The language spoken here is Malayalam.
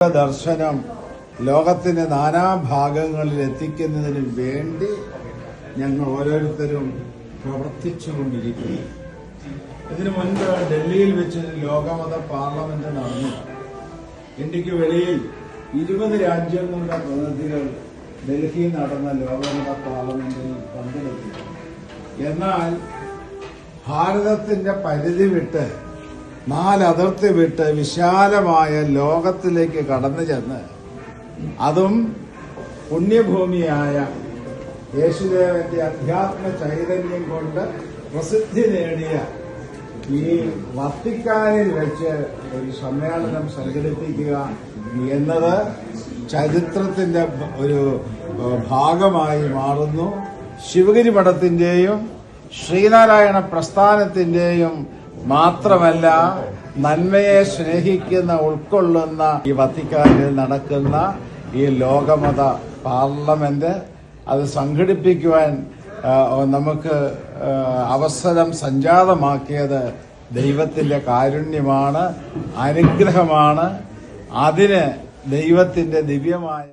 ദർശനം ലോകത്തിന്റെ നാനാഭാഗങ്ങളിൽ എത്തിക്കുന്നതിന് വേണ്ടി ഞങ്ങൾ ഓരോരുത്തരും പ്രവർത്തിച്ചുകൊണ്ടിരിക്കുന്നു. ഇതിനു മുൻപ് ഡൽഹിയിൽ വെച്ച് ലോകമത പാർലമെന്റ് നടന്നു. ഇന്ത്യക്ക് വെളിയിൽ 20 രാജ്യങ്ങളുടെ പ്രതിനിധികൾ ഡൽഹിയിൽ നടന്ന ലോകമത പാർലമെന്റിൽ പങ്കെടുത്തു. എന്നാൽ ഭാരതത്തിന്റെ പരിധി വിട്ട് 4 അതിർത്തി വിട്ട് വിശാലമായ ലോകത്തിലേക്ക് കടന്നു ചെന്ന് അതും പുണ്യഭൂമിയായ യേശുദേവന്റെ അധ്യാത്മ ചൈതന്യം കൊണ്ട് പ്രസിദ്ധി നേടിയ ഈ വത്തിക്കാനിൽ വെച്ച് ഒരു സമ്മേളനം സംഘടിപ്പിക്കുക എന്നത് ചരിത്രത്തിന്റെ ഒരു ഭാഗമായി മാറുന്നു. ശിവഗിരി മഠത്തിന്റെയും ശ്രീനാരായണ പ്രസ്ഥാനത്തിന്റെയും മാത്രമല്ല, നന്മയെ സ്നേഹിക്കുന്ന ഉൾക്കൊള്ളുന്ന ഈ വത്തിക്കാനിൽ നടക്കുന്ന ഈ ലോകമത പാർലമെന്റ് അത് സംഘടിപ്പിക്കുവാൻ നമുക്ക് അവസരം സംജാതമാക്കിയത് ദൈവത്തിന്റെ കാരുണ്യമാണ്, അനുഗ്രഹമാണ്. അതിന് ദൈവത്തിന്റെ ദിവ്യമായ